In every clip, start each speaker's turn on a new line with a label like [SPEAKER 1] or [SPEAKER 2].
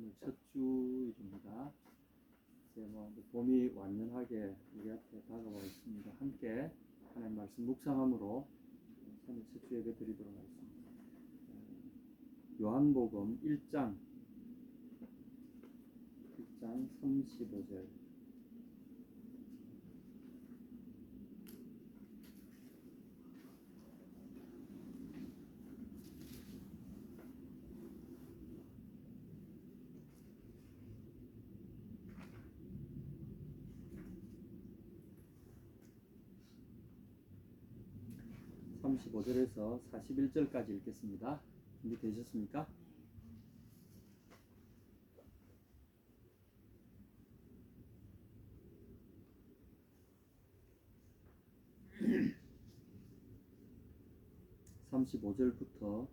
[SPEAKER 1] 오늘 첫 주일입니다. 이제 봄이 완연하게 우리 앞에 다가와 있습니다. 함께 하나님 말씀 묵상함으로 3일 첫 주 예배 드리도록 하겠습니다. 요한복음 1장 35절 35절에서 41절까지 읽겠습니다. 준비되셨습니까? (35절부터)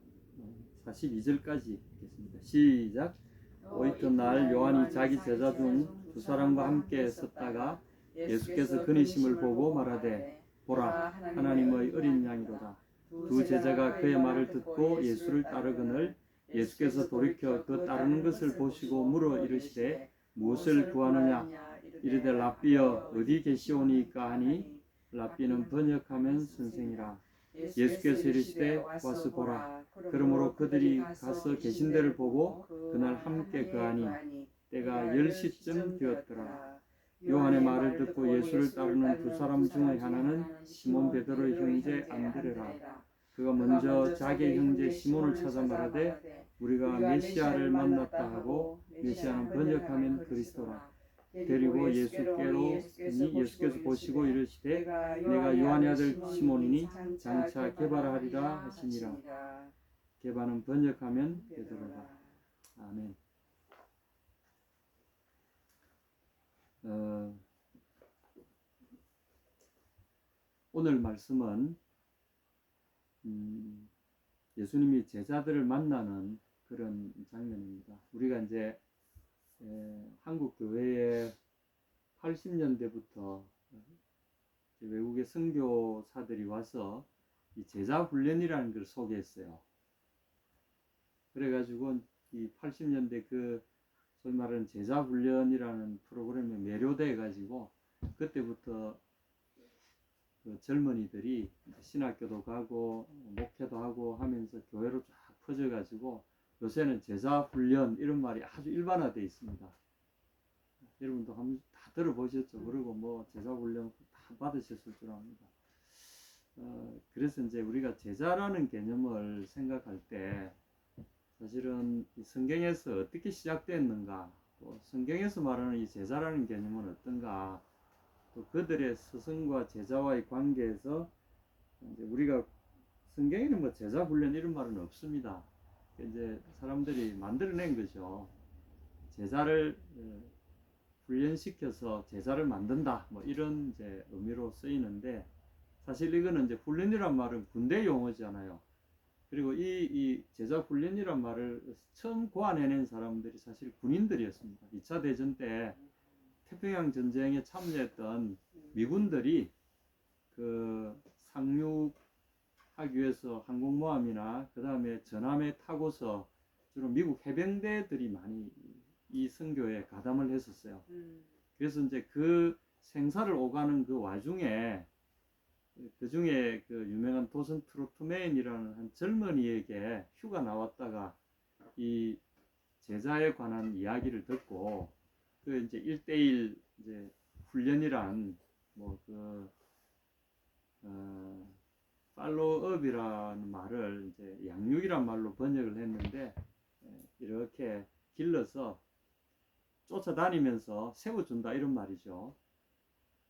[SPEAKER 1] 42절까지 읽겠습니다. 시작. 이튿날 요한이 자기 제자 중 두 사람과 함께 섰다가 예수께서 그니심을 보고 말하되 보라, 하나님의 어린 양이로다. 두 제자가 그의 말을 듣고 예수를 따르거늘 예수께서 돌이켜 그 따르는 것을 보시고 물어 이르시되 무엇을 구하느냐? 이르되 랍비여 어디 계시오니까 하니 랍비는 번역하면 선생이라. 예수께서 이르시되 와서 보라. 그러므로 그들이 가서 계신 데를 보고 그날 함께 거하니 때가 10시쯤 되었더라. 요한의 말을 듣고 예수를 따르는 두 사람 중의 하나는 시몬 베드로의 형제 안드레라. 그가 먼저 자기의 형제 시몬을 찾아 말하되 우리가 메시아를 만났다 하고, 메시아는 번역하면 그리스도라. 데리고 예수께로 예수께서 보시고 이르시되 내가 요한의 아들 시몬이니 장차 게바라하리라 하시니라. 게바는 번역하면 베드로라. 아멘. 오늘 말씀은 예수님이 제자들을 만나는 그런 장면입니다. 우리가 이제 한국 교회에 80년대부터 외국의 선교사들이 와서 이 제자 훈련이라는 걸 소개했어요. 그래가지고 이 80년대 그 소위 말하는 제자 훈련이라는 프로그램에 매료돼 가지고 그때부터 그 젊은이들이 신학교도 가고 목회도 하고 하면서 교회로 쫙 퍼져 가지고 요새는 제자 훈련 이런 말이 아주 일반화되어 있습니다. 여러분도 한번 다 들어보셨죠? 그리고 뭐 제자 훈련 다 받으셨을 줄 압니다. 그래서 이제 우리가 제자라는 개념을 생각할 때 사실은 이 성경에서 어떻게 시작됐는가, 또 성경에서 말하는 이 제자라는 개념은 어떤가, 또 그들의 스승과 제자와의 관계에서 이제 우리가 성경에는 뭐 제자 훈련 이런 말은 없습니다. 이제 사람들이 만들어낸 거죠. 제자를 훈련시켜서 제자를 만든다, 뭐 이런 이제 의미로 쓰이는데, 사실 이거는 이제 훈련이란 말은 군대 용어잖아요. 그리고 이 제자 훈련이란 말을 처음 고안해낸 사람들이 사실 군인들이었습니다. 2차 대전 때 태평양 전쟁에 참여했던 미군들이 그 상륙하기 위해서 항공모함이나 그 다음에 전함에 타고서 주로 미국 해병대들이 많이 이 선교에 가담을 했었어요. 그래서 이제 그 생사를 오가는 그 와중에 그 중에 그 유명한 도슨 트로트맨이라는 한 젊은이에게 휴가 나왔다가 이 제자에 관한 이야기를 듣고 그 이제 1대1 이제 훈련이란 뭐 그 팔로우업이라는 말을 이제 양육이란 말로 번역을 했는데, 이렇게 길러서 쫓아다니면서 세워준다 이런 말이죠.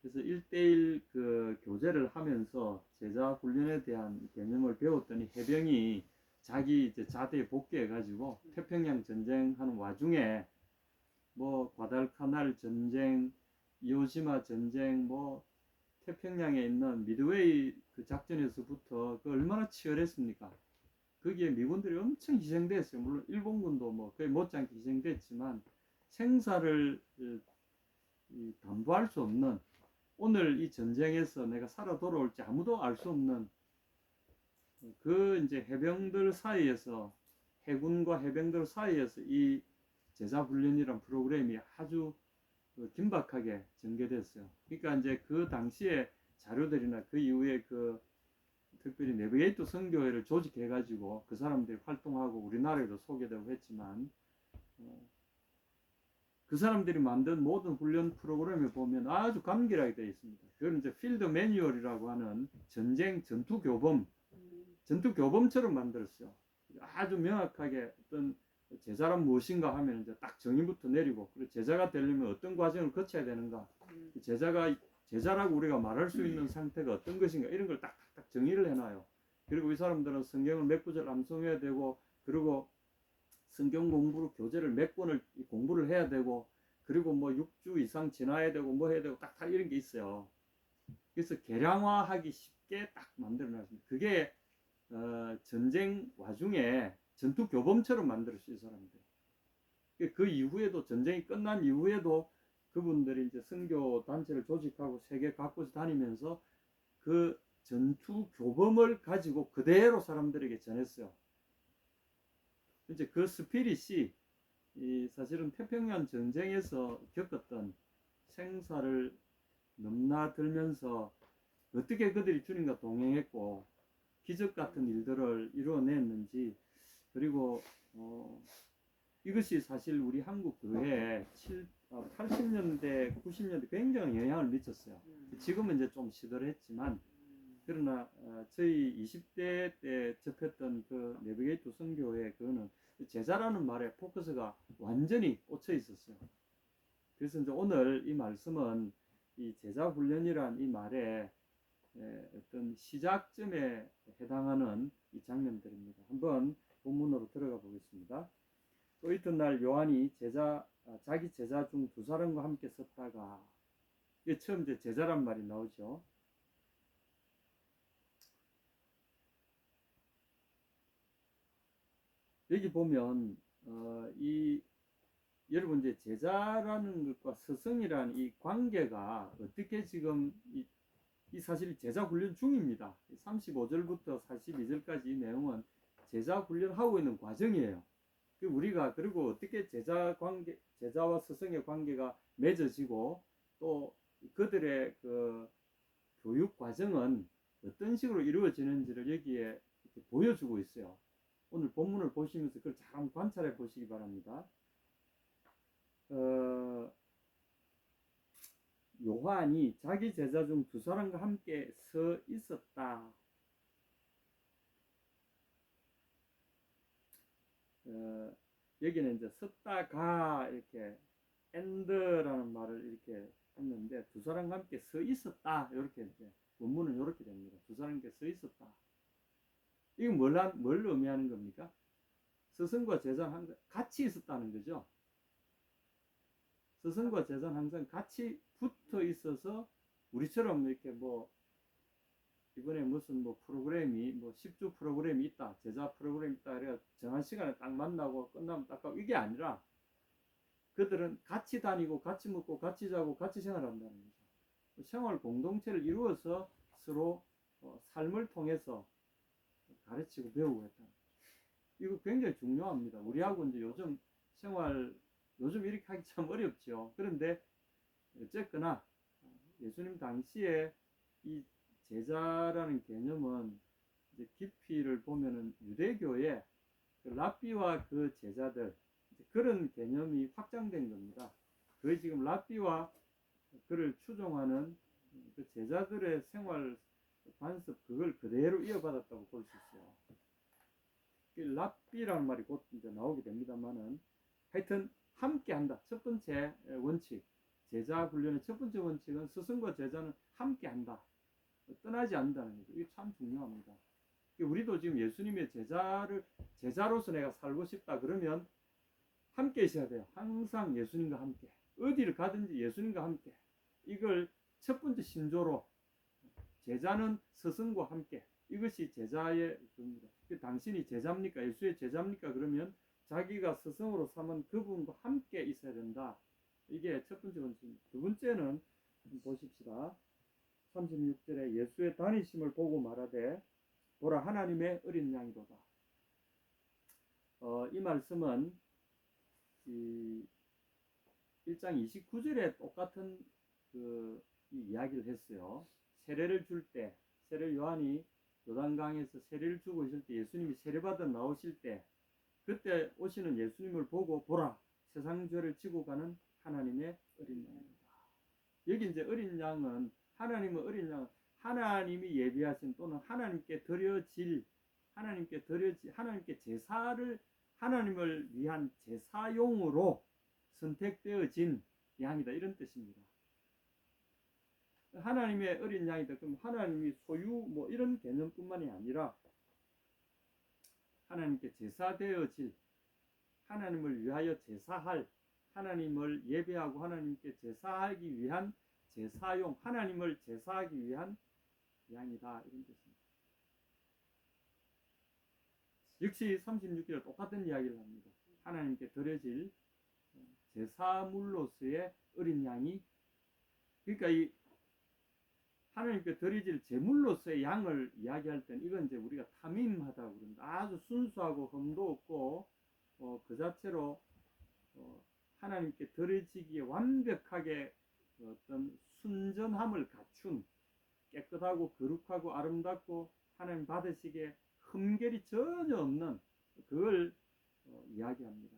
[SPEAKER 1] 그래서 1대1 그 교제를 하면서 제자 훈련에 대한 개념을 배웠더니 해병이 자기 이제 자대에 복귀해가지고 태평양 전쟁하는 와중에 뭐 과달카날 전쟁, 이오시마 전쟁, 뭐 태평양에 있는 미드웨이 그 작전에서부터 그 얼마나 치열했습니까? 거기에 미군들이 엄청 희생됐어요. 물론 일본군도 뭐 거의 못지않게 희생됐지만 생사를 담보할 수 없는, 오늘 이 전쟁에서 내가 살아 돌아올지 아무도 알 수 없는 그 이제 해병들 사이에서, 해군과 해병들 사이에서 이 제자 훈련이란 프로그램이 아주 긴박하게 전개됐어요. 그러니까 이제 그 당시에 자료들이나 그 이후에 그 특별히 내비게이터 선교회를 조직해가지고 그 사람들이 활동하고 우리나라에도 소개되고 했지만 그 사람들이 만든 모든 훈련 프로그램을 보면 아주 간결하게 되어 있습니다. 그건 이제 필드 매뉴얼이라고 하는 전투 교범처럼 만들었어요. 아주 명확하게 어떤 제자란 무엇인가 하면 이제 딱 정의부터 내리고, 그리고 제자가 되려면 어떤 과정을 거쳐야 되는가, 제자라고 우리가 말할 수 있는 상태가 어떤 것인가, 이런 걸 딱딱딱 정의를 해놔요. 그리고 이 사람들은 성경을 몇 구절 암송해야 되고, 그리고 성경 공부로 교재를 몇 권을 공부를 해야 되고, 그리고 뭐 6주 이상 지나야 되고 뭐 해야 되고 딱 이런 게 있어요. 그래서 개량화하기 쉽게 딱 만들어놨습니다. 그게 전쟁 와중에 전투 교범처럼 만들었어요, 이 사람들. 그 이후에도, 전쟁이 끝난 이후에도 그분들이 이제 선교 단체를 조직하고 세계 각곳에 다니면서 그 전투 교범을 가지고 그대로 사람들에게 전했어요. 이제 그 스피릿이 사실은 태평양 전쟁에서 겪었던 생사를 넘나들면서 어떻게 그들이 주님과 동행했고 기적 같은 일들을 이루어냈는지, 그리고 이것이 사실 우리 한국 교회에 80년대, 90년대 굉장히 영향을 미쳤어요. 지금은 이제 좀 시들했지만, 그러나 저희 20대 때 접했던 그 내비게이터 선교회, 그거는 제자라는 말에 포커스가 완전히 꽂혀 있었어요. 그래서 이제 오늘 이 말씀은 이 제자 훈련이란 이 말에 어떤 시작점에 해당하는 이 장면들입니다. 한번 본문으로 들어가 보겠습니다. 또 이튿날 요한이 자기 제자 중 2사람과 함께 섰다가, 이게 처음 이제 제자란 말이 나오죠. 여기 보면 여러분 이제 제자라는 것과 스승이라는 이 관계가 어떻게 지금 이 사실 제자 훈련 중입니다. 35절부터 42절까지 이 내용은 제자 훈련하고 있는 과정이에요. 우리가 그리고 어떻게 제자와 스승의 관계가 맺어지고 또 그들의 그 교육 과정은 어떤 식으로 이루어지는지를 여기에 이렇게 보여주고 있어요. 오늘 본문을 보시면서 그걸 잘 관찰해 보시기 바랍니다. 요한이 자기 제자 중 2사람과 함께 서 있었다. 여기는 이제 섰다가 이렇게 and라는 말을 이렇게 했는데 2사람과 함께 서 있었다, 이렇게 이제 원문은 이렇게 됩니다. 2사람과 함께 서 있었다. 이건 뭘 의미하는 겁니까? 스승과 제자는 항상 같이 있었다는 거죠. 스승과 제자는 항상 같이 붙어 있어서, 우리처럼 이렇게 뭐 이번에 무슨 뭐 프로그램이 뭐 10주 프로그램이 있다, 제자 프로그램이 있다, 그래야 정한 시간에 딱 만나고 끝나면 딱 가고, 이게 아니라 그들은 같이 다니고 같이 먹고 같이 자고 같이 생활한다는 거죠. 생활 공동체를 이루어서 서로 삶을 통해서 가르치고 배우고 했다. 이거 굉장히 중요합니다. 우리하고 이제 요즘 이렇게 하기 참 어렵죠. 그런데 어쨌거나 예수님 당시에 이 제자라는 개념은 이제 깊이를 보면은 유대교의 그 랍비와 그 제자들, 그런 개념이 확장된 겁니다. 거의 지금 랍비와 그를 추종하는 그 제자들의 생활 관습, 그걸 그대로 이어받았다고 볼 수 있어요. 랍비라는 말이 곧 이제 나오게 됩니다만은, 하여튼 함께 한다. 첫 번째 원칙, 제자 훈련의 첫 번째 원칙은 스승과 제자는 함께 한다. 떠나지 않는다는 거죠. 이게 참 중요합니다. 우리도 지금 예수님의 제자로서 내가 살고 싶다 그러면 함께 있어야 돼요. 항상 예수님과 함께. 어디를 가든지 예수님과 함께. 이걸 첫 번째 신조로, 제자는 스승과 함께. 이것이 제자의 겁니다. 당신이 제자입니까? 예수의 제자입니까? 그러면 자기가 스승으로 삼은 그분과 함께 있어야 된다. 이게 첫 번째 원칙입니다. 두 번째는 보십시다. 36절에 예수의 다니심을 보고 말하되 보라 하나님의 어린 양이로다. 이 말씀은 이 1장 29절에 똑같은 이 이야기를 했어요. 세례를 줄 때, 세례 요한이 요단강에서 세례를 주고 있을 때, 예수님이 세례받아 나오실 때, 그때 오시는 예수님을 보고 보라, 세상 죄를 지고 가는 하나님의 어린 양이다. 여기 이제 어린 양은, 하나님의 어린 양은 하나님이 예비하신 또는 하나님께 드려질 하나님께 제사를, 하나님을 위한 제사용으로 선택되어진 양이다, 이런 뜻입니다. 하나님의 어린 양이다. 그럼 하나님이 소유 뭐 이런 개념뿐만이 아니라 하나님께 제사되어질, 하나님을 위하여 제사할, 하나님을 예배하고 하나님께 제사하기 위한 제사용, 하나님을 제사하기 위한 양이다, 이런 뜻입니다. 역시 36절 똑같은 이야기를 합니다. 하나님께 드려질 제사물로서의 어린 양이, 그러니까 이 하나님께 드려질 제물로서의 양을 이야기할 때는 이건 이제 우리가 타민하다고 그럽니다. 아주 순수하고 흠도 없고 그 자체로 하나님께 드려지기에 완벽하게 어떤 순전함을 갖춘, 깨끗하고 거룩하고 아름답고 하나님 받으시기에 흠결이 전혀 없는 그걸 이야기합니다.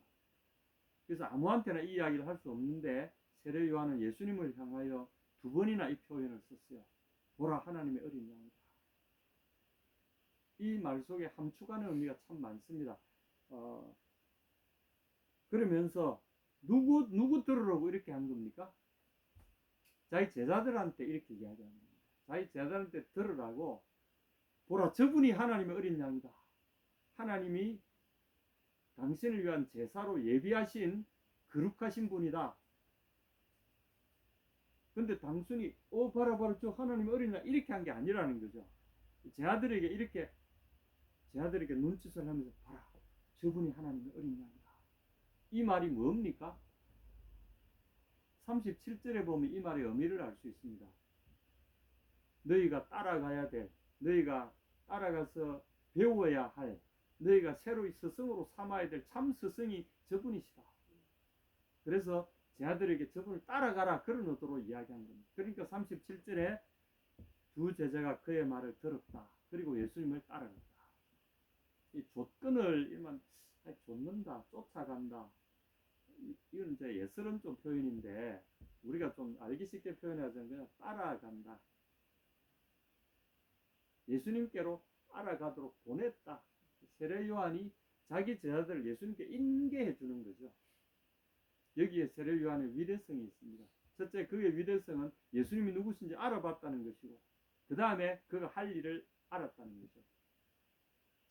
[SPEAKER 1] 그래서 아무한테나 이 이야기를 할 수 없는데 세례 요한은 예수님을 향하여 두 번이나 이 표현을 썼어요. 보라, 하나님의 어린 양이다. 이 말 속에 함축하는 의미가 참 많습니다. 그러면서 누구 들으라고 이렇게 한 겁니까? 자기 제자들한테 이렇게 이야기하는 겁니다. 자기 제자들한테 들으라고, 보라, 저분이 하나님의 어린 양이다. 하나님이 당신을 위한 제사로 예비하신 거룩하신 분이다. 근데 단순히 봐라 저 하나님의 어린 양, 이렇게 한 게 아니라는 거죠. 제자들에게 눈짓을 하면서, 봐라, 저분이 하나님의 어린 양이다. 이 말이 뭡니까? 37절에 보면 이 말의 의미를 알 수 있습니다. 너희가 따라가야 될, 너희가 따라가서 배워야 할, 너희가 새로이 스승으로 삼아야 될 참 스승이 저분이시다. 그래서 제자들에게 저분을 따라가라, 그런 의도로 이야기한 겁니다. 그러니까 37절에 두 제자가 그의 말을 들었다. 그리고 예수님을 따라갔다. 이 조건을 일만 좇는다, 쫓아간다, 이건 이제 예스런 좀 표현인데 우리가 좀 알기 쉽게 표현하자면 그냥 따라간다. 예수님께로 따라가도록 보냈다. 세례 요한이 자기 제자들을 예수님께 인계해 주는 거죠. 여기에 세례 요한의 위대성이 있습니다. 첫째, 그의 위대성은 예수님이 누구신지 알아봤다는 것이고, 그 다음에 그가 할 일을 알았다는 거죠.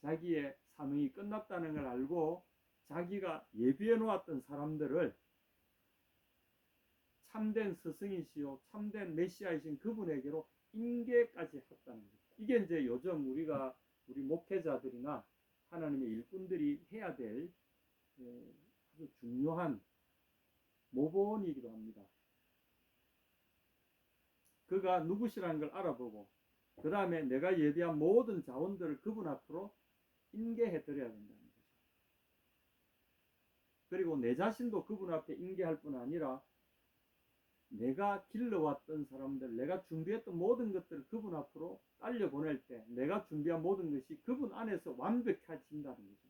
[SPEAKER 1] 자기의 사명이 끝났다는 걸 알고 자기가 예비해 놓았던 사람들을 참된 스승이시요 참된 메시아이신 그분에게로 인계까지 했다는 거죠. 이게 이제 요즘 우리 목회자들이나 하나님의 일꾼들이 해야 될 아주 중요한 모본이기도 합니다. 그가 누구시라는 걸 알아보고, 그 다음에 내가 예비한 모든 자원들을 그분 앞으로 인계해 드려야 된다는 거죠. 그리고 내 자신도 그분 앞에 인계할 뿐 아니라 내가 길러왔던 사람들, 내가 준비했던 모든 것들을 그분 앞으로 딸려보낼 때 내가 준비한 모든 것이 그분 안에서 완벽해진다는 거죠.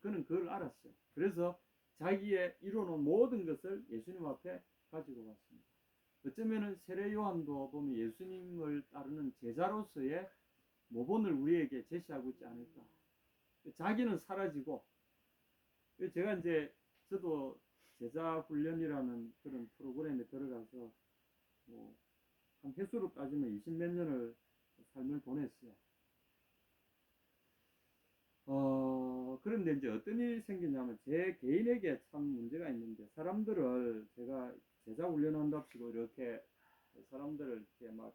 [SPEAKER 1] 그는 그걸 알았어요. 그래서 자기의 이루어놓은 모든 것을 예수님 앞에 가지고 왔습니다. 어쩌면 세례 요한도 보면 예수님을 따르는 제자로서의 모본을 우리에게 제시하고 있지 않을까. 자기는 사라지고, 저도 제자 훈련이라는 그런 프로그램에 들어가서 한 횟수로 따지면 20몇 년을 삶을 보냈어요. 그런데 이제 어떤 일이 생기냐면 제 개인에게 참 문제가 있는데, 사람들을 제가 제자 훈련한답시고 이렇게 사람들을 이렇게 막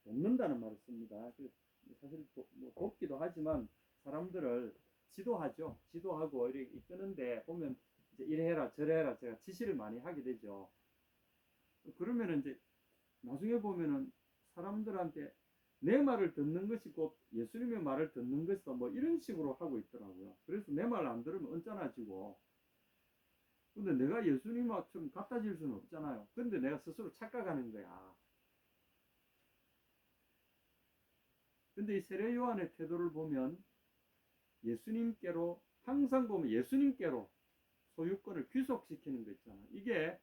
[SPEAKER 1] 돕는다는 말을 씁니다. 사실 돕기도 하지만 사람들을 지도하죠. 지도하고 이렇게 이끄는데 보면 이제 이래라 저래라 제가 지시를 많이 하게 되죠. 그러면은 이제 나중에 보면은 사람들한테 내 말을 듣는 것이 곧 예수님의 말을 듣는 것이다, 뭐 이런 식으로 하고 있더라고요. 그래서 내 말 안 들으면 언짢아지고, 근데 내가 예수님처럼 갖다 줄 수는 없잖아요. 근데 내가 스스로 착각하는 거야. 근데 이 세례 요한의 태도를 보면 예수님께로 항상 보면 예수님께로 소유권을 귀속시키는 거 있잖아. 이게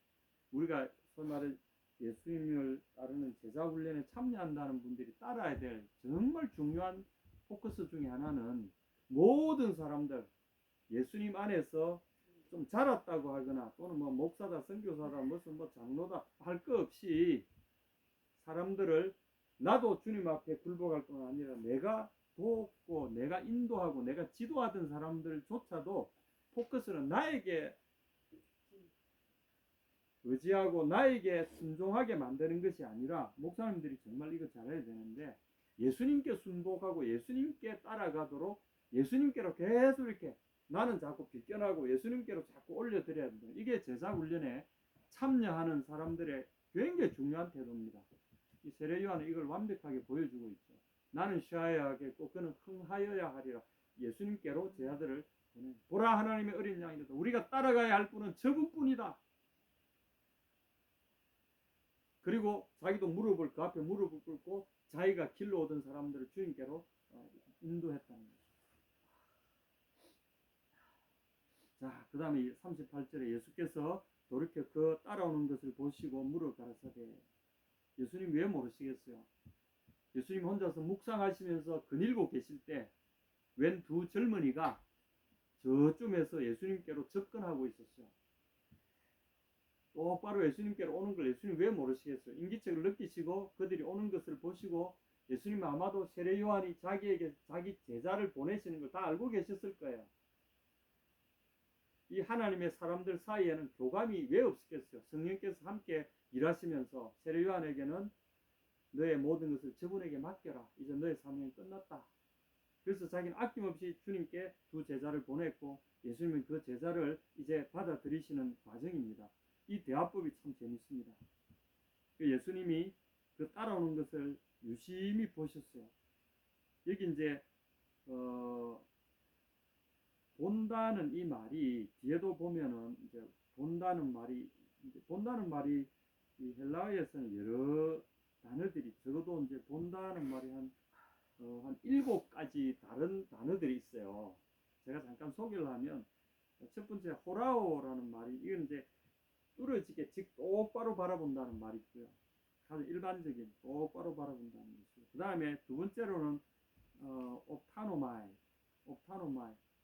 [SPEAKER 1] 우리가 소위 말해 예수님을 따르는 제자 훈련에 참여한다는 분들이 따라야 될 정말 중요한 포커스 중에 하나는 모든 사람들 예수님 안에서 좀 자랐다고 하거나 또는 뭐 목사다 선교사다 무슨 뭐 장로다 할 거 없이 사람들을 나도 주님 앞에 굴복할 뿐 아니라 내가 돕고 내가 인도하고 내가 지도하던 사람들조차도 포커스는 나에게 의지하고 나에게 순종하게 만드는 것이 아니라 목사님들이 정말 이거 잘해야 되는데 예수님께 순복하고 예수님께 따라가도록 예수님께로 계속 이렇게 나는 자꾸 비껴나고 예수님께로 자꾸 올려드려야 된다. 이게 제자 훈련에 참여하는 사람들의 굉장히 중요한 태도입니다. 이 세례 요한은 이걸 완벽하게 보여주고 있죠. 나는 쉬어야 하겠고 그는 흥하여야 하리라. 예수님께로 제 아들을 보라 하나님의 어린 양이다. 우리가 따라가야 할 분은 저분뿐이다. 그리고 자기도 무릎을 그 앞에 무릎을 꿇고 자기가 길러 오던 사람들을 주님께로 인도했다는 거죠. 자, 그 다음에 38절에 예수께서 돌이켜 그 따라오는 것을 보시고 물어 가라사대. 예수님 왜 모르시겠어요? 예수님 혼자서 묵상하시면서 거닐고 계실 때 웬 두 젊은이가 저쯤에서 예수님께로 접근하고 있었어요. 똑바로 예수님께로 오는 걸 예수님 왜 모르시겠어요? 인기척을 느끼시고 그들이 오는 것을 보시고 예수님 아마도 세례 요한이 자기에게 자기 제자를 보내시는 걸 다 알고 계셨을 거예요. 이 하나님의 사람들 사이에는 교감이 왜 없었겠어요? 성령께서 함께 일하시면서 세례 요한에게는 너의 모든 것을 저분에게 맡겨라. 이제 너의 사명이 끝났다. 그래서 자기는 아낌없이 주님께 두 제자를 보냈고 예수님은 그 제자를 이제 받아들이시는 과정입니다. 이 대화법이 참 재밌습니다. 예수님이 그 따라오는 것을 유심히 보셨어요. 여기 이제 본다는 이 말이 뒤에도 보면은 이제 본다는 말이 이 헬라어에서는 여러 단어들이 적어도 이제 본다는 말이 한 7가지 다른 단어들이 있어요. 제가 잠깐 소개를 하면 첫 번째 호라오라는 말이 이건 이제 뚫어지게 똑바로 바라본다는 말이 있고요. 가장 일반적인 똑바로 바라본다는 것이고 그 다음에 두 번째로는 옵타노마이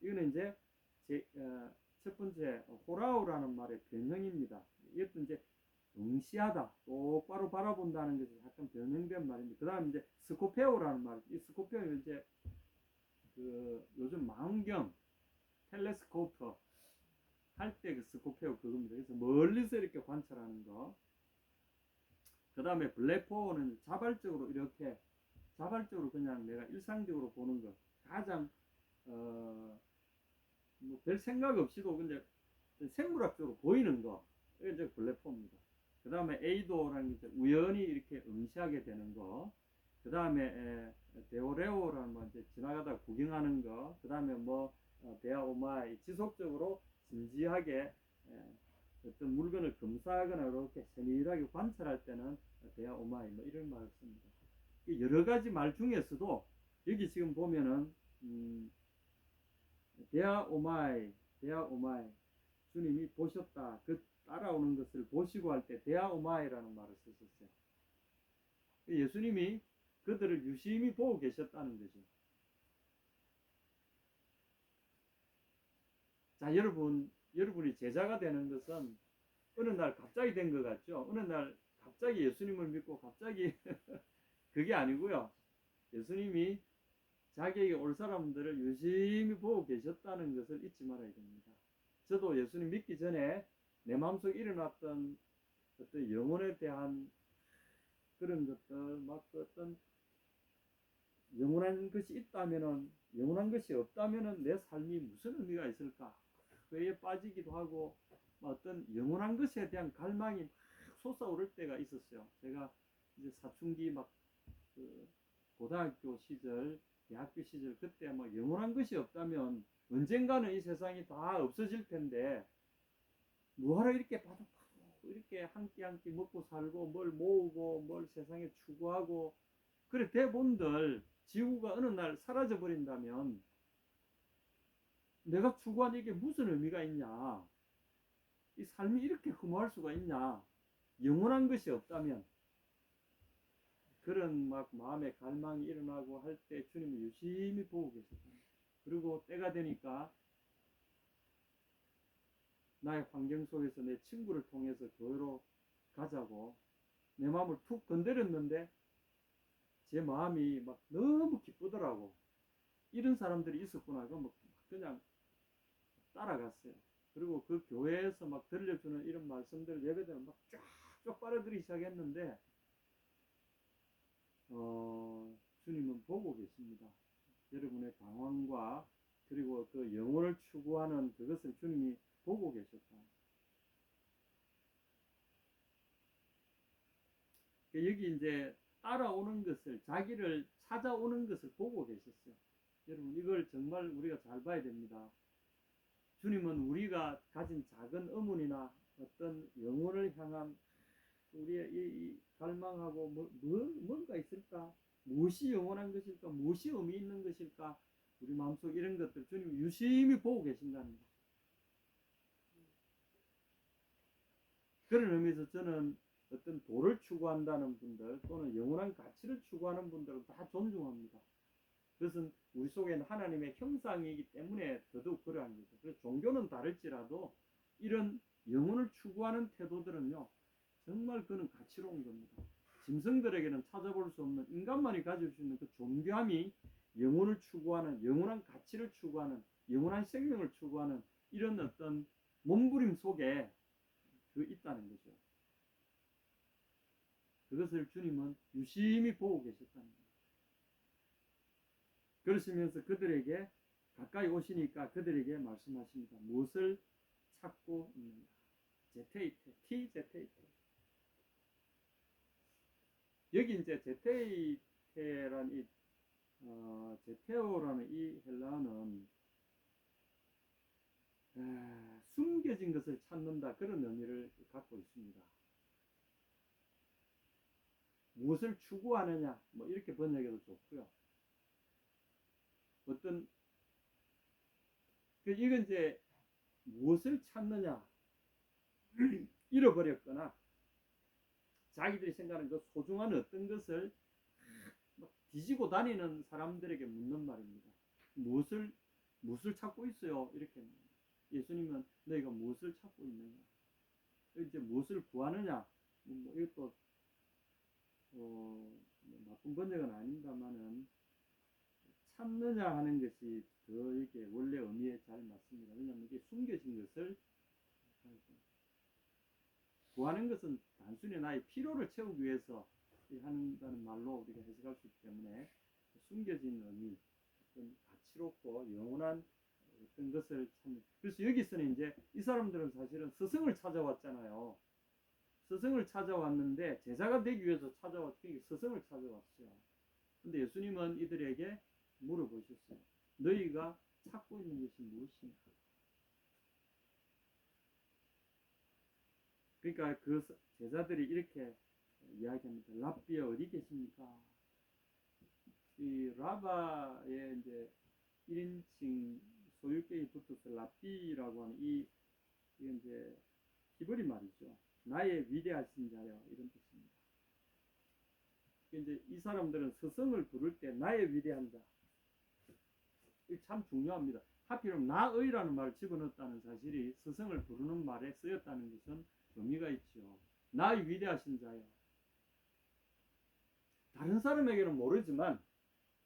[SPEAKER 1] 이거는 이제 첫 번째 호라오라는 말의 변형입니다. 이것도 이제 응시하다, 똑바로 바라본다는 것이 약간 변형된 말입니다. 그 다음에 이제 스코페오라는 말, 이 스코페오는 이제 요즘 망원경, 텔레스코프 할 때 그 스코페오 그겁니다. 그래서 멀리서 이렇게 관찰하는 거. 그 다음에 블레포는 자발적으로 이렇게 자발적으로 그냥 내가 일상적으로 보는 것. 가장 별 생각 없이도 근데 생물학적으로 보이는 거. 이게 이제 블레포입니다. 그 다음에 에이도라는 게 우연히 이렇게 응시하게 되는 거. 그 다음에 데오레오라는 뭐 이제 지나가다 구경하는 거. 그 다음에 뭐 데아오마이 지속적으로 진지하게 어떤 물건을 검사하거나 이렇게 세밀하게 관찰할 때는 데아오마이 뭐 이런 말을 씁니다. 여러 가지 말 중에서도 여기 지금 보면은 데아오마이 주님이 보셨다. 그 따라오는 것을 보시고 할 때 데아오마이라는 말을 쓰셨어요. 예수님이 그들을 유심히 보고 계셨다는 거죠. 자, 여러분이 제자가 되는 것은 어느 날 갑자기 된 것 같죠? 어느 날 갑자기 예수님을 믿고 갑자기 그게 아니고요. 예수님이 자기에게 올 사람들을 유심히 보고 계셨다는 것을 잊지 말아야 됩니다. 저도 예수님 믿기 전에 내 마음속에 일어났던 어떤 영혼에 대한 그런 것들, 막 어떤 영원한 것이 있다면은, 영원한 것이 없다면은 내 삶이 무슨 의미가 있을까? 그에 빠지기도 하고, 어떤 영원한 것에 대한 갈망이 막 솟아오를 때가 있었어요. 제가 이제 사춘기 그 고등학교 시절, 대학교 시절 그때 뭐 영원한 것이 없다면 언젠가는 이 세상이 다 없어질 텐데 뭐하러 이렇게 바둑바둑 이렇게 한 끼 한 끼 먹고 살고 뭘 모으고 뭘 세상에 추구하고 그래 대본들 지구가 어느 날 사라져 버린다면 내가 추구한 이게 무슨 의미가 있냐? 이 삶이 이렇게 허무할 수가 있냐? 영원한 것이 없다면 그런 막 마음의 갈망이 일어나고 할 때 주님이 유심히 보고 계셨다. 그리고 때가 되니까 나의 환경 속에서 내 친구를 통해서 교회로 가자고 내 마음을 툭 건드렸는데 제 마음이 막 너무 기쁘더라고. 이런 사람들이 있었구나. 그럼 그냥 따라갔어요. 그리고 그 교회에서 막 들려주는 이런 말씀들 예배들을 막 쫙쫙 빨아들이기 시작했는데 주님은 보고 계십니다. 여러분의 방황과 그리고 그 영혼을 추구하는 그것을 주님이 보고 계셨다. 여기 이제 따라오는 것을 자기를 찾아오는 것을 보고 계셨어요. 여러분 이걸 정말 우리가 잘 봐야 됩니다. 주님은 우리가 가진 작은 의문이나 어떤 영혼을 향한 우리의 이 갈망하고 뭔가 있을까? 무엇이 영원한 것일까? 무엇이 의미 있는 것일까? 우리 마음속 이런 것들 주님이 유심히 보고 계신답니다. 그런 의미에서 저는 어떤 도를 추구한다는 분들 또는 영원한 가치를 추구하는 분들은 다 존중합니다. 그것은 우리 속에는 하나님의 형상이기 때문에 더더욱 그러한 거죠. 그래서 종교는 다를지라도 이런 영혼을 추구하는 태도들은요 정말 그는 가치로운 겁니다. 짐승들에게는 찾아볼 수 없는 인간만이 가질 수 있는 그 존귀함이 영혼을 추구하는 영원한 가치를 추구하는 영원한 생명을 추구하는 이런 어떤 몸부림 속에 그 있다는 거죠. 그것을 주님은 유심히 보고 계셨다는 거예요. 그러시면서 그들에게 가까이 오시니까 그들에게 말씀하십니다. 무엇을 찾고 있는가? 제테이테, 티제테이테. 여기 이제 제테이테라는 이 제테오라는 이 헬라어는 숨겨진 것을 찾는다 그런 의미를 갖고 있습니다. 무엇을 추구하느냐 뭐 이렇게 번역해도 좋고요. 어떤 이건 이제 무엇을 찾느냐 잃어버렸거나 자기들이 생각하는 그 소중한 어떤 것을 뒤지고 다니는 사람들에게 묻는 말입니다. 무엇을 찾고 있어요? 이렇게 예수님은 너희가 무엇을 찾고 있느냐? 이제 무엇을 구하느냐? 뭐 이것도 나쁜 번역은 아닙니다만은 찾느냐 하는 것이 더 이게 원래 의미에 잘 맞습니다. 왜냐하면 이게 숨겨진 것을 구하는 것은 단순히 나의 필요를 채우기 위해서 한다는 말로 우리가 해석할 수 있기 때문에 숨겨진 의미, 어떤 가치롭고 영원한 어떤 것을 찾는. 그래서 여기서는 이제 이 사람들은 사실은 스승을 찾아왔잖아요. 스승을 찾아왔는데 제자가 되기 위해서 찾아왔으니 스승을 찾아왔어요. 근데 예수님은 이들에게 물어보셨어요. 너희가 찾고 있는 것이 무엇인가? 그러니까 그 제자들이 이렇게 이야기합니다. 랍비 어디 계십니까? 이 라바의 이제 1인칭 소유격이 붙어서 랍비라고 하는 이 이제 히브리 말이죠. 나의 위대하신 자여 이런 뜻입니다. 이제 이 사람들은 스승을 부를 때 나의 위대한 자. 이게 참 중요합니다. 하필이면 나의라는 말을 집어넣었다는 사실이 스승을 부르는 말에 쓰였다는 것은 의미가 있죠. 나의 위대하신 자여. 다른 사람에게는 모르지만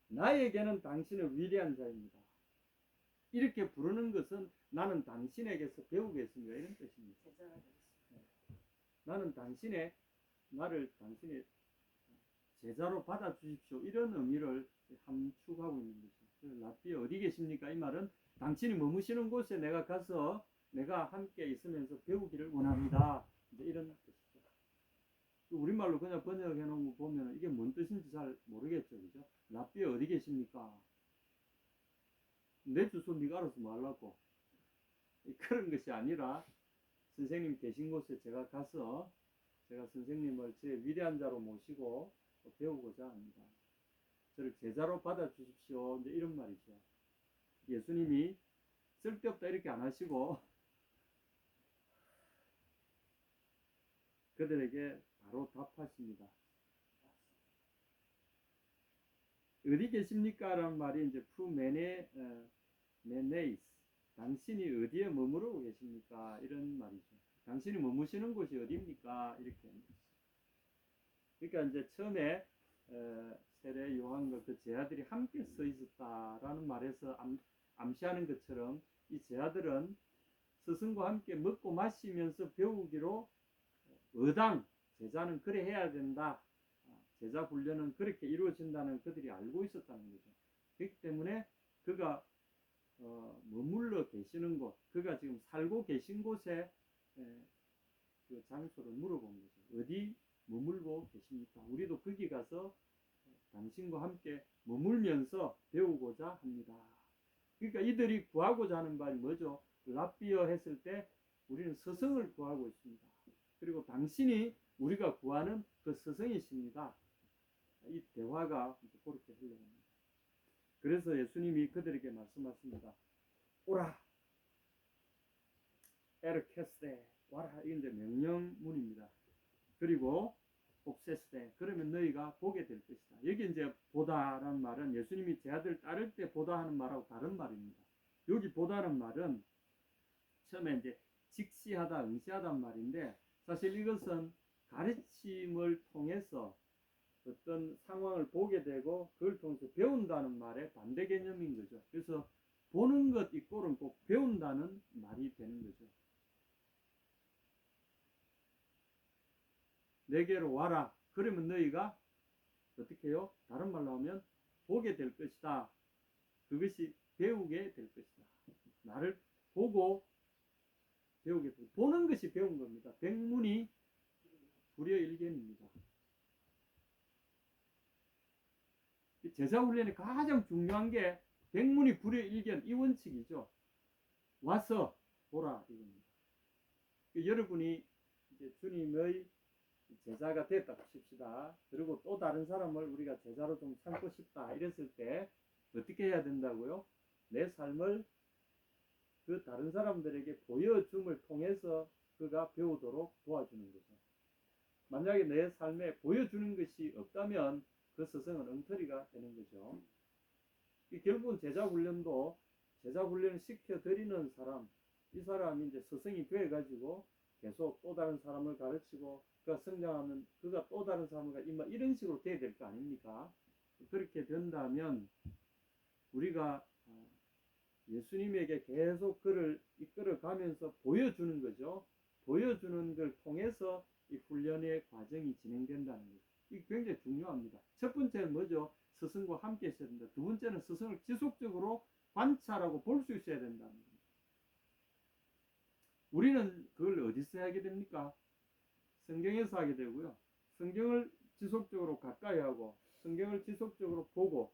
[SPEAKER 1] 나에게는 당신은 위대한 자입니다. 이렇게 부르는 것은 나는 당신에게서 배우겠습니다. 이런 뜻입니다. 나는 나를 당신의 제자로 받아주십시오. 이런 의미를 함축하고 있는 것이죠. 랍비 어디 계십니까? 이 말은 당신이 머무시는 곳에 내가 가서 내가 함께 있으면서 배우기를 원합니다. 이런 뜻이죠. 우리말로 그냥 번역해 놓은 거 보면 이게 뭔 뜻인지 잘 모르겠죠. 그죠? 랍비 어디 계십니까? 내 주소 네가 알아서 말라고. 그런 것이 아니라 선생님 계신 곳에 제가 가서 제가 선생님을 제 위대한 자로 모시고 배우고자 합니다. 저를 제자로 받아주십시오. 이제 이런 말이죠. 예수님이 쓸데없다 이렇게 안 하시고 그들에게 바로 답하십니다. 어디 계십니까? 라는 말이 이제 메네이스. 당신이 어디에 머무르고 계십니까? 이런 말이죠. 당신이 머무시는 곳이 어디입니까? 이렇게. 그러니까 이제 처음에 세례 요한과 그 제자들이 함께 서 있었다라는 말에서 암시하는 것처럼 이 제자들은 스승과 함께 먹고 마시면서 배우기로 의당 제자는 그래 해야 된다. 제자 훈련은 그렇게 이루어진다는 그들이 알고 있었다는 거죠. 그렇기 때문에 그가 머물러 계시는 곳, 그가 지금 살고 계신 곳에 그 장소를 물어본 거죠. 어디 머물고 계십니까? 우리도 거기 가서 당신과 함께 머물면서 배우고자 합니다. 그러니까 이들이 구하고자 하는 말이 뭐죠? 랍비어 했을 때 우리는 스승을 구하고 있습니다. 그리고 당신이 우리가 구하는 그 스승이십니다. 이 대화가 그렇게 흘러갑니다. 그래서 예수님이 그들에게 말씀하십니다. 오라, 에르케스테, 와라. 이게 이제 명령문입니다. 그리고 옵세스테, 그러면 너희가 보게 될 것이다. 여기 이제 보다라는 말은 예수님이 제자들 따를 때 보다 하는 말하고 다른 말입니다. 여기 보다는 말은 처음에 이제 직시하다, 응시하다는 말인데 사실 이것은 가르침을 통해서 어떤 상황을 보게 되고 그걸 통해서 배운다는 말의 반대 개념인 거죠. 그래서 보는 것 이꼴은 꼭 배운다는 말이 되는 거죠. 내게로 와라. 그러면 너희가 어떻게 해요? 다른 말로 하면 보게 될 것이다. 그것이 배우게 될 것이다. 나를 보고 배우게 될, 보는 것이 배운 겁니다. 백문이 불여일견입니다. 제자 훈련의 가장 중요한 게 백문이 불여일견 이 원칙이죠. 와서 보라 이겁니다. 여러분이 이제 주님의 제자가 됐다 칩시다. 그리고 또 다른 사람을 우리가 제자로 좀 삼고 싶다 이랬을 때 어떻게 해야 된다고요? 내 삶을 그 다른 사람들에게 보여줌을 통해서 그가 배우도록 도와주는 거죠. 만약에 내 삶에 보여주는 것이 없다면 그 스승은 엉터리가 되는 거죠. 결국은 제자 훈련도 제자 훈련을 시켜드리는 사람, 이 사람이 이제 스승이 되어가지고 계속 또 다른 사람을 가르치고 그가 성장하면 그가 또 다른 사람을 이런 식으로 돼야 될 거 아닙니까? 그렇게 된다면 우리가 예수님에게 계속 그를 이끌어가면서 보여주는 거죠. 보여주는 걸 통해서 이 훈련의 과정이 진행된다는 거죠. 이게 굉장히 중요합니다. 첫 번째는 뭐죠? 스승과 함께 있어야 된다. 두 번째는 스승을 지속적으로 관찰하고 볼 수 있어야 된다는 겁니다. 우리는 그걸 어디서 하게 됩니까? 성경에서 하게 되고요. 성경을 지속적으로 가까이 하고 성경을 지속적으로 보고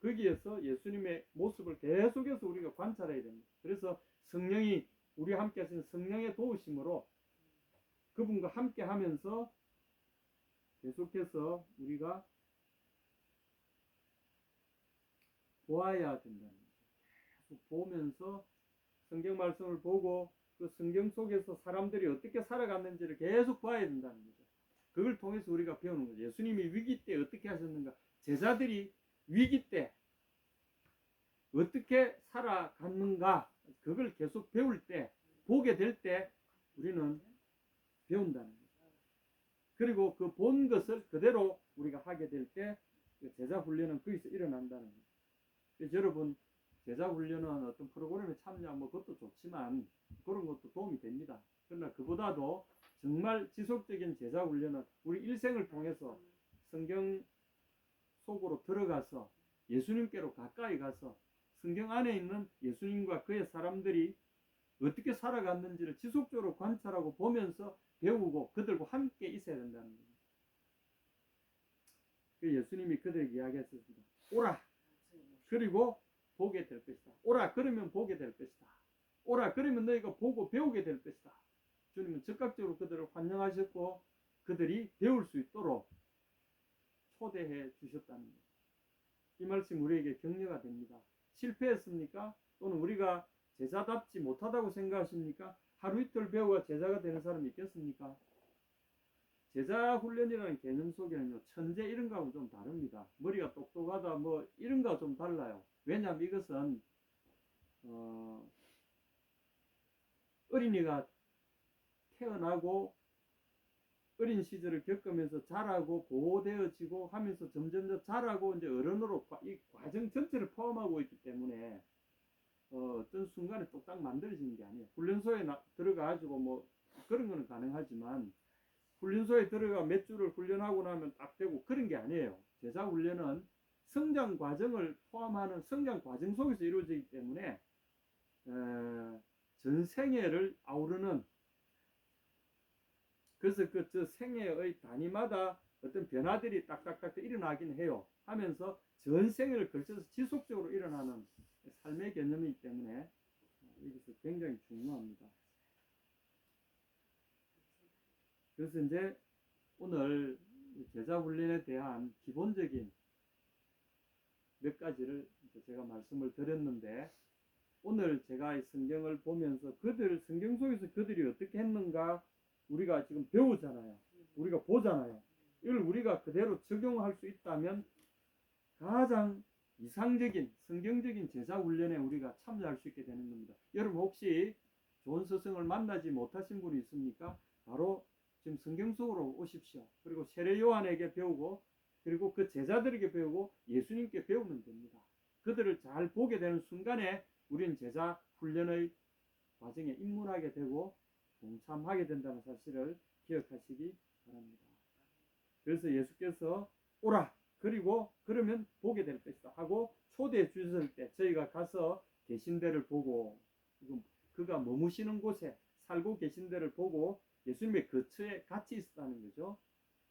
[SPEAKER 1] 거기에서 예수님의 모습을 계속해서 우리가 관찰해야 됩니다. 그래서 성령이 우리와 함께 하신 성령의 도우심으로 그분과 함께 하면서 계속해서 우리가 보아야 된다는 거죠. 계속 보면서 성경 말씀을 보고 그 성경 속에서 사람들이 어떻게 살아갔는지를 계속 봐야 된다는 거죠. 그걸 통해서 우리가 배우는 거죠. 예수님이 위기 때 어떻게 하셨는가? 제자들이 위기 때 어떻게 살아갔는가? 그걸 계속 배울 때, 보게 될 때 우리는 배운다는 거죠. 그리고 그 본 것을 그대로 우리가 하게 될 때 제자 훈련은 거기서 일어난다는 거죠. 그래서 여러분 제자 훈련은 어떤 프로그램에 참여하면 그것도 좋지만 그런 것도 도움이 됩니다. 그러나 그보다도 정말 지속적인 제자 훈련은 우리 일생을 통해서 성경 속으로 들어가서 예수님께로 가까이 가서 성경 안에 있는 예수님과 그의 사람들이 어떻게 살아갔는지를 지속적으로 관찰하고 보면서 배우고 그들과 함께 있어야 된다는 겁니다. 예수님이 그들에게 이야기했습니다. 오라. 그리고 보게 될 것이다. 오라. 그러면 보게 될 것이다. 오라. 그러면 너희가 보고 배우게 될 것이다. 주님은 적극적으로 그들을 환영하셨고 그들이 배울 수 있도록 초대해 주셨다는 거예요. 이 말씀 우리에게 격려가 됩니다. 실패했습니까? 또는 우리가 제자답지 못하다고 생각하십니까? 하루 이틀 배우가 제자가 되는 사람이 있겠습니까? 제자 훈련이라는 개념 속에는요, 천재 이런 거하고는 좀 다릅니다. 머리가 똑똑하다 뭐 이런 거와 좀 달라요. 왜냐하면 이것은 어린이가 태어나고 어린 시절을 겪으면서 자라고 보호되어지고 하면서 점점 더 자라고 이제 어른으로 이 과정 전체를 포함하고 있기 때문에 어떤 순간에 뚝딱 만들어지는 게 아니에요. 훈련소에 들어가가지고 뭐 그런 거는 가능하지만 훈련소에 들어가 몇 주를 훈련하고 나면 딱 되고 그런 게 아니에요. 제자 훈련은 성장 과정을 포함하는 성장 과정 속에서 이루어지기 때문에 전 생애를 아우르는, 그래서 저 생애의 단위마다 어떤 변화들이 딱딱딱 일어나긴 해요. 하면서 전 생애를 걸쳐서 지속적으로 일어나는 삶의 개념이기 때문에 여기서 굉장히 중요합니다. 그래서 이제 오늘 제자 훈련에 대한 기본적인 몇 가지를 제가 말씀을 드렸는데, 오늘 제가 이 성경을 보면서 성경 속에서 그들이 어떻게 했는가 우리가 지금 배우잖아요. 우리가 보잖아요. 이걸 우리가 그대로 적용할 수 있다면 가장 이상적인 성경적인 제자 훈련에 우리가 참여할 수 있게 되는 겁니다. 여러분 혹시 좋은 스승을 만나지 못하신 분이 있습니까? 바로 지금 성경 속으로 오십시오. 그리고 세례 요한에게 배우고 그리고 그 제자들에게 배우고 예수님께 배우면 됩니다. 그들을 잘 보게 되는 순간에 우리는 제자 훈련의 과정에 입문하게 되고 동참하게 된다는 사실을 기억하시기 바랍니다. 그래서 예수께서 오라, 그리고 그러면 보게 될 것이다 하고 초대해 주셨을 때 저희가 가서 계신 데를 보고 그가 머무시는 곳에 살고 계신 데를 보고 예수님의 거처에 같이 있었다는 거죠.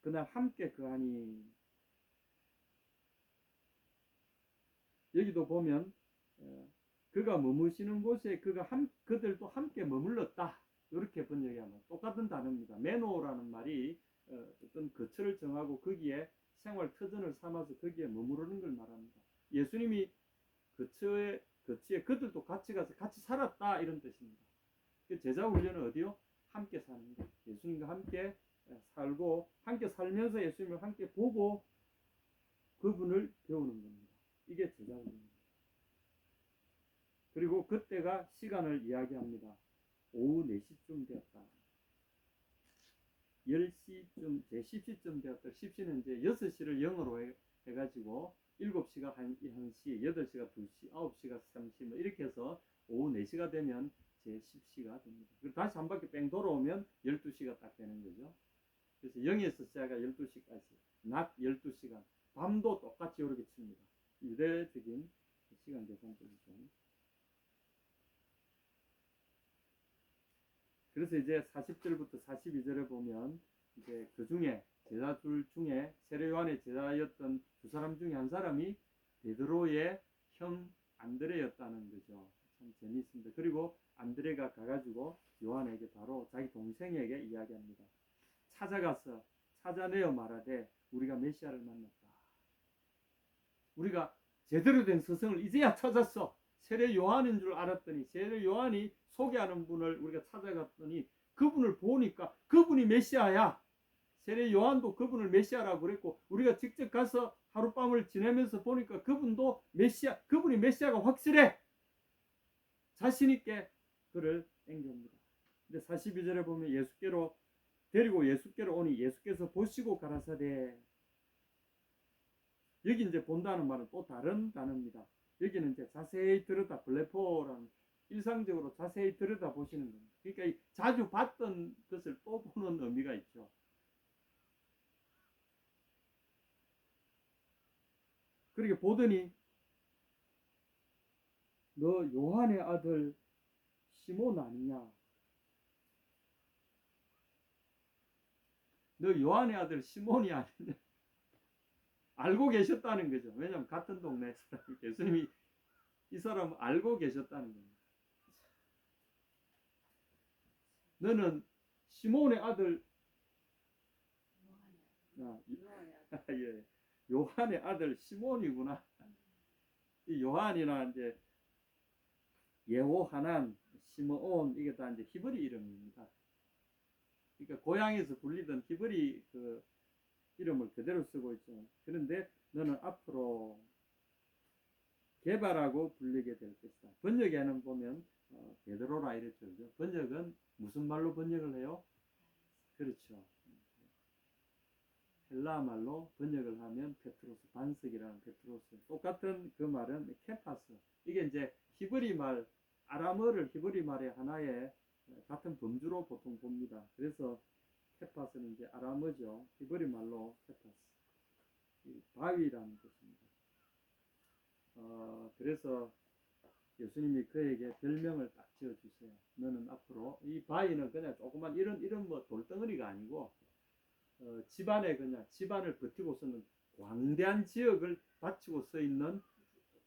[SPEAKER 1] 그날 함께 그하니, 여기도 보면 그가 머무시는 곳에 그들도 함께 머물렀다, 이렇게 번역하면 똑같은 단어입니다. 메노라는 말이 어떤 거처를 정하고 거기에 생활 터전을 삼아서 거기에 머무르는 걸 말합니다. 예수님이 거처에 그들도 같이 가서 같이 살았다, 이런 뜻입니다. 제자 훈련은 어디요? 함께 사는 것. 예수님과 함께 살고 함께 살면서 예수님을 함께 보고 그분을 배우는 겁니다. 이게 제자 훈련입니다. 그리고 그때가 시간을 이야기합니다. 오후 4시쯤 되었다. 10시쯤, 제 10시쯤 되었다. 10시는 이제 6시를 영어로 해가지고 7시가 1시, 8시가 2시, 9시가 3시 뭐 이렇게 해서 오후 4시가 되면 제 10시가 됩니다. 그리고 다시 한 바퀴 뺑 돌아오면 12시가 딱 되는 거죠. 그래서 0에서 시작가 12시까지 낮 12시간, 밤도 똑같이 이렇게 칩니다. 유대적인 시간 계산법이죠. 그래서 이제 40절부터 42절에 보면 이제 그 중에 제자들 중에 세례 요한의 제자였던 두 사람 중에 한 사람이 베드로의 형 안드레였다는 거죠. 참 재미있습니다. 그리고 안드레가 가가지고 요한에게 바로 자기 동생에게 이야기합니다. 찾아가서 찾아내어 말하되 우리가 메시아를 만났다. 우리가 제대로 된 스승을 이제야 찾았어. 세례 요한인 줄 알았더니 세례 요한이 소개하는 분을 우리가 찾아갔더니 그분을 보니까 그분이 메시아야. 세례 요한도 그분을 메시아라고 그랬고 우리가 직접 가서 하룻밤을 지내면서 보니까 그분도 메시아, 그분이 메시아가 확실해. 자신 있게 그를 땡깁니다. 근데 42절에 보면 예수께로 데리고 예수께로 오니 예수께서 보시고 가라사대, 여기 이제 본다는 말은 또 다른 단어입니다. 여기는 이제 자세히 들여다, 블레포라는 일상적으로 자세히 들여다 보시는 겁니다. 그러니까 자주 봤던 것을 또 보는 의미가 있죠. 그렇게 보더니 너 요한의 아들 시몬 아니냐? 너 요한의 아들 시몬이 아니냐? 알고 계셨다는 거죠. 왜냐하면 같은 동네 사람이, 예수님이 이 사람을 알고 계셨다는 겁니다. 너는 시몬의 아들 예, 요한의 아들 시몬이구나. 이 요한이나 이제 예호하난, 시므온 이게 다 이제 히브리 이름입니다. 그러니까 고향에서 불리던 히브리 그 이름을 그대로 쓰고 있죠. 그런데 너는 앞으로 게바라고 불리게 될 것이다. 번역에는 보면 베드로라 이랬죠. 번역은 무슨 말로 번역을 해요? 그렇죠. 헬라 말로 번역을 하면 페트로스, 반석이라는 페트로스. 똑같은 그 말은 케파스. 이게 이제 히브리 말, 아람어를 히브리 말의 하나의 같은 범주로 보통 봅니다. 그래서 케파스는 이제 아람어죠. 히브리 말로 케파스. 바위라는 뜻입니다. 그래서 예수님이 그에게 별명을 딱 지어주세요. 너는 앞으로 이 바위는 그냥 조그만 이런 뭐 돌덩어리가 아니고 집안에 그냥 집안을 버티고 서는 광대한 지역을 바치고 서 있는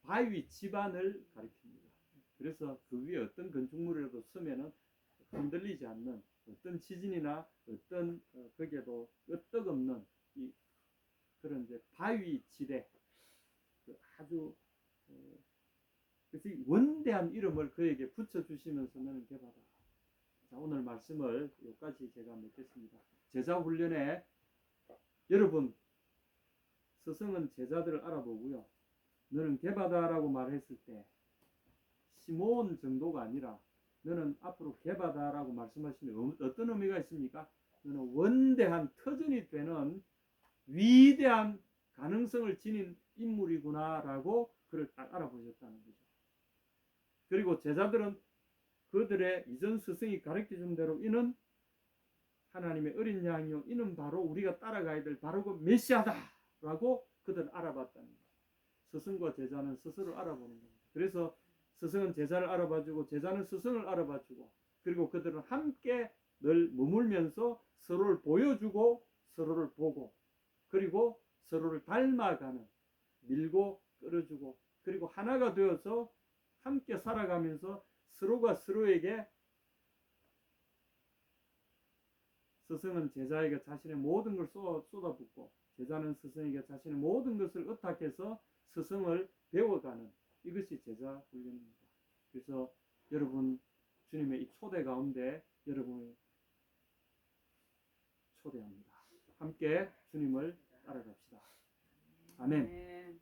[SPEAKER 1] 바위 집안을 가리킵니다. 그래서 그 위에 어떤 건축물이라도 서면은 흔들리지 않는 어떤 지진이나 어떤 거기에도 끄떡없는 이 그런 이제 바위 지대 아주 그래서 이 원대한 이름을 그에게 붙여주시면서 너는 개바라. 자, 오늘 말씀을 여기까지 제가 맺겠습니다. 제자 훈련에 여러분 스승은 제자들을 알아보고요. 너는 개바다라고 말했을 때 시몬 정도가 아니라 너는 앞으로 개바다라고 말씀하시면 어떤 의미가 있습니까? 너는 원대한 터전이 되는 위대한 가능성을 지닌 인물이구나라고 그를 딱 알아보셨다는 거죠. 그리고 제자들은 그들의 이전 스승이 가르쳐준 대로 이는 하나님의 어린 양이요 이는 바로 우리가 따라가야 될 바로 그 메시아다라고 그들은 알아봤다는 거예요. 스승과 제자는 스스로 알아보는 겁니다. 그래서 스승은 제자를 알아봐주고 제자는 스승을 알아봐주고 그리고 그들은 함께 늘 머물면서 서로를 보여주고 서로를 보고 그리고 서로를 닮아가는 밀고 끌어주고 그리고 하나가 되어서 함께 살아가면서 서로가 서로에게 스승은 제자에게 자신의 모든 걸 쏟아붓고 제자는 스승에게 자신의 모든 것을 의탁해서 스승을 배워가는 이것이 제자 훈련입니다. 그래서 여러분 주님의 이 초대 가운데 여러분을 초대합니다. 함께 주님을 따라갑시다. 아멘.